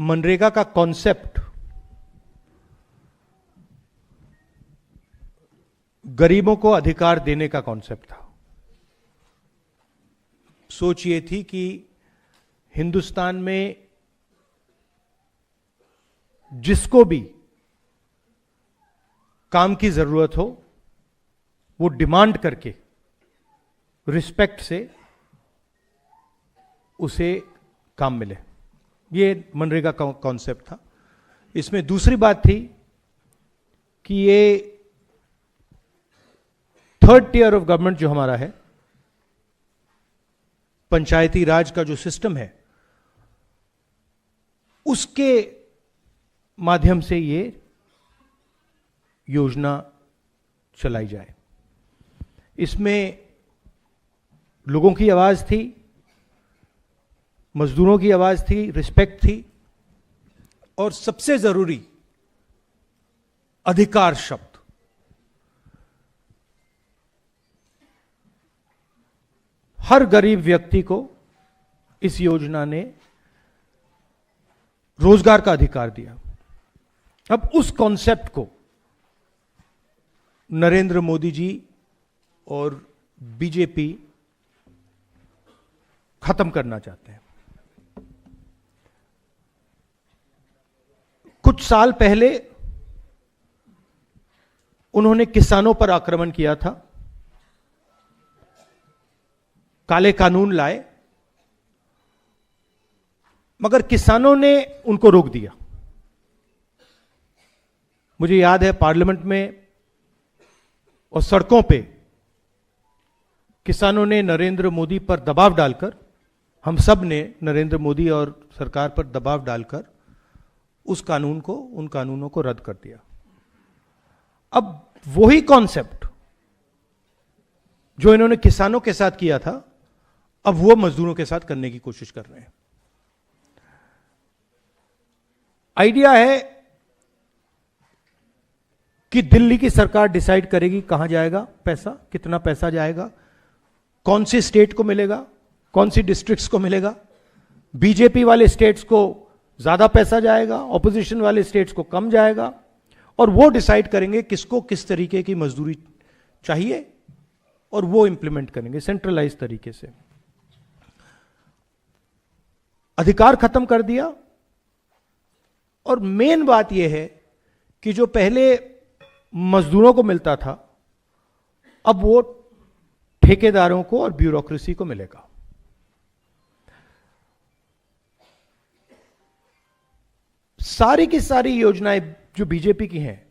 मनरेगा का कॉन्सेप्ट गरीबों को अधिकार देने का कॉन्सेप्ट था। सोच ये थी कि हिंदुस्तान में जिसको भी काम की जरूरत हो वो डिमांड करके रिस्पेक्ट से उसे काम मिले। ये मनरेगा का कॉन्सेप्ट था। इसमें दूसरी बात थी कि ये थर्ड टियर ऑफ गवर्नमेंट जो हमारा है, पंचायती राज का जो सिस्टम है, उसके माध्यम से ये योजना चलाई जाए। इसमें लोगों की आवाज थी, मजदूरों की आवाज थी, रिस्पेक्ट थी, और सबसे जरूरी अधिकार शब्द। हर गरीब व्यक्ति को इस योजना ने रोजगार का अधिकार दिया। अब उस कॉन्सेप्ट को नरेंद्र मोदी जी और बीजेपी खत्म करना चाहते हैं। कुछ साल पहले उन्होंने किसानों पर आक्रमण किया था, काले कानून लाए, मगर किसानों ने उनको रोक दिया। मुझे याद है पार्लियामेंट में और सड़कों पे किसानों ने नरेंद्र मोदी पर दबाव डालकर, हम सब ने नरेंद्र मोदी और सरकार पर दबाव डालकर उस कानून को, उन कानूनों को रद्द कर दिया। अब वही कॉन्सेप्ट जो इन्होंने किसानों के साथ किया था, अब वो मजदूरों के साथ करने की कोशिश कर रहे हैं। आइडिया है कि दिल्ली की सरकार डिसाइड करेगी कहां जाएगा पैसा, कितना पैसा जाएगा, कौन सी स्टेट को मिलेगा, कौन सी डिस्ट्रिक्ट्स को मिलेगा। बीजेपी वाले स्टेट्स को ज्यादा पैसा जाएगा, ऑपोजिशन वाले स्टेट्स को कम जाएगा, और वो डिसाइड करेंगे किसको किस तरीके की मजदूरी चाहिए और वो इंप्लीमेंट करेंगे सेंट्रलाइज तरीके से। अधिकार खत्म कर दिया। और मेन बात यह है कि जो पहले मजदूरों को मिलता था, अब वो ठेकेदारों को और ब्यूरोक्रेसी को मिलेगा। सारी की सारी योजनाएं जो बीजेपी की हैं,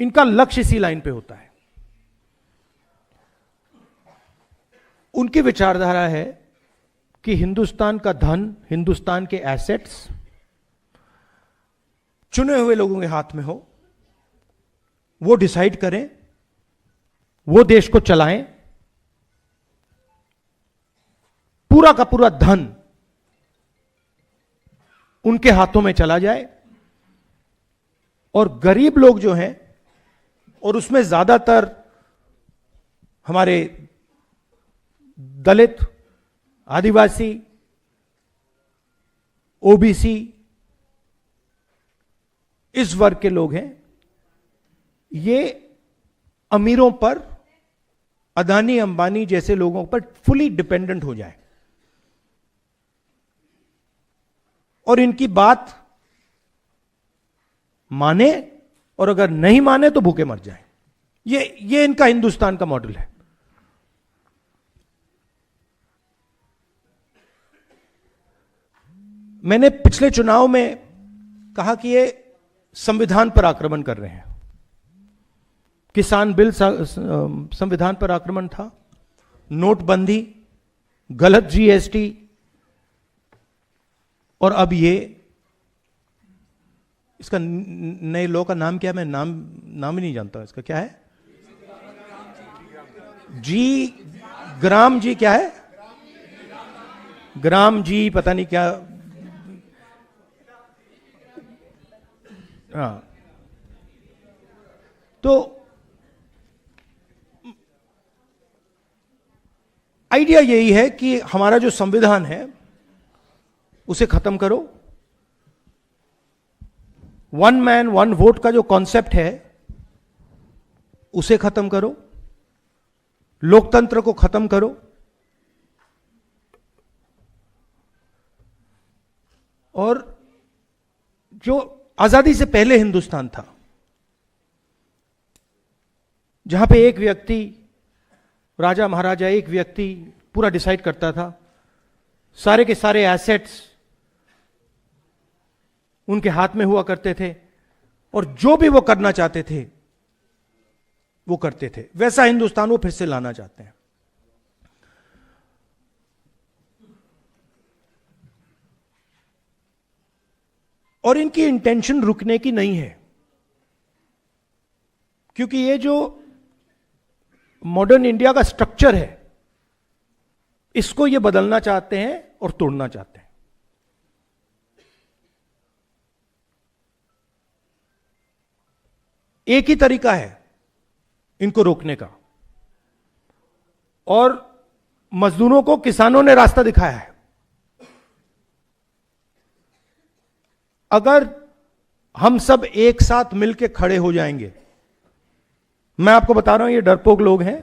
इनका लक्ष्य इसी लाइन पे होता है। उनकी विचारधारा है कि हिंदुस्तान का धन, हिंदुस्तान के एसेट्स चुने हुए लोगों के हाथ में हो, वो डिसाइड करें, वो देश को चलाएं, पूरा का पूरा धन उनके हाथों में चला जाए, और गरीब लोग जो हैं, और उसमें ज्यादातर हमारे दलित, आदिवासी, ओबीसी, इस वर्ग के लोग हैं, ये अमीरों पर, अदानी अंबानी जैसे लोगों पर फुली डिपेंडेंट हो जाए और इनकी बात माने, और अगर नहीं माने तो भूखे मर जाए। ये इनका हिंदुस्तान का मॉडल है। मैंने पिछले चुनाव में कहा कि ये संविधान पर आक्रमण कर रहे हैं। किसान बिल संविधान पर आक्रमण था, नोटबंदी, गलत जीएसटी, और अब ये, इसका नए लॉ का नाम क्या है, मैं नाम ही नहीं जानता इसका, क्या है, ग्राम जी क्या है, ग्राम जी पता नहीं क्या, हाँ। तो आइडिया यही है कि हमारा जो संविधान है उसे खत्म करो। वन मैन वन वोट का जो कॉन्सेप्ट है उसे खत्म करो, लोकतंत्र को खत्म करो। और जो आजादी से पहले हिंदुस्तान था, जहां पे एक व्यक्ति, राजा महाराजा, एक व्यक्ति पूरा डिसाइड करता था, सारे के सारे एसेट्स उनके हाथ में हुआ करते थे और जो भी वो करना चाहते थे वो करते थे, वैसा हिंदुस्तान वो फिर से लाना चाहते हैं। और इनकी इंटेंशन रुकने की नहीं है, क्योंकि ये जो मॉडर्न इंडिया का स्ट्रक्चर है इसको ये बदलना चाहते हैं और तोड़ना चाहते हैं। एक ही तरीका है इनको रोकने का, और मजदूरों को किसानों ने रास्ता दिखाया है। अगर हम सब एक साथ मिलकर खड़े हो जाएंगे, मैं आपको बता रहा हूं ये डरपोक लोग हैं,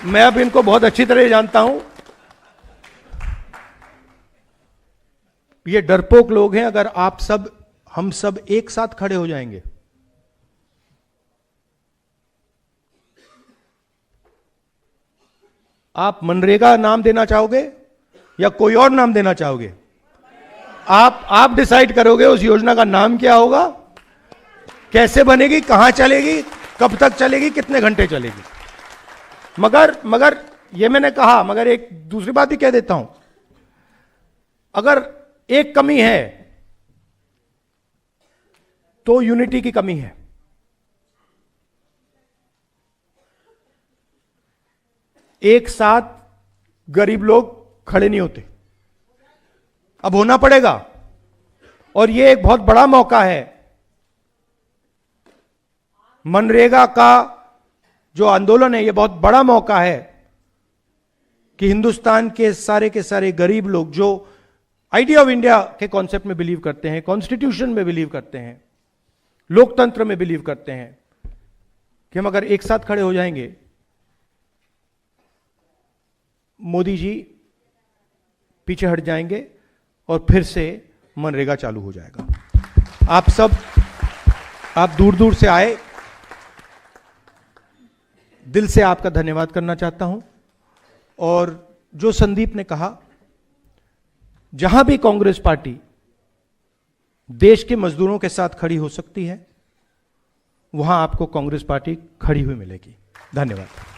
मैं अब इनको बहुत अच्छी तरह जानता हूं, ये डरपोक लोग हैं। अगर आप सब, हम सब एक साथ खड़े हो जाएंगे, आप मनरेगा नाम देना चाहोगे या कोई और नाम देना चाहोगे? आप डिसाइड करोगे उस योजना का नाम क्या होगा, कैसे बनेगी, कहां चलेगी, कब तक चलेगी, कितने घंटे चलेगी। मगर ये मैंने कहा, मगर एक दूसरी बात भी कह देता हूं, अगर एक कमी है तो यूनिटी की कमी है। एक साथ गरीब लोग खड़े नहीं होते, अब होना पड़ेगा। और यह एक बहुत बड़ा मौका है, मनरेगा का जो आंदोलन है, यह बहुत बड़ा मौका है कि हिंदुस्तान के सारे गरीब लोग जो आइडिया ऑफ इंडिया के कॉन्सेप्ट में बिलीव करते हैं, कॉन्स्टिट्यूशन में बिलीव करते हैं, लोकतंत्र में बिलीव करते हैं, कि हम अगर एक साथ खड़े हो जाएंगे, मोदी जी पीछे हट जाएंगे और फिर से मनरेगा चालू हो जाएगा। आप सब, आप दूर दूर से आए, दिल से आपका धन्यवाद करना चाहता हूं। और जो संदीप ने कहा, जहां भी कांग्रेस पार्टी देश के मजदूरों के साथ खड़ी हो सकती है, वहां आपको कांग्रेस पार्टी खड़ी हुई मिलेगी। धन्यवाद।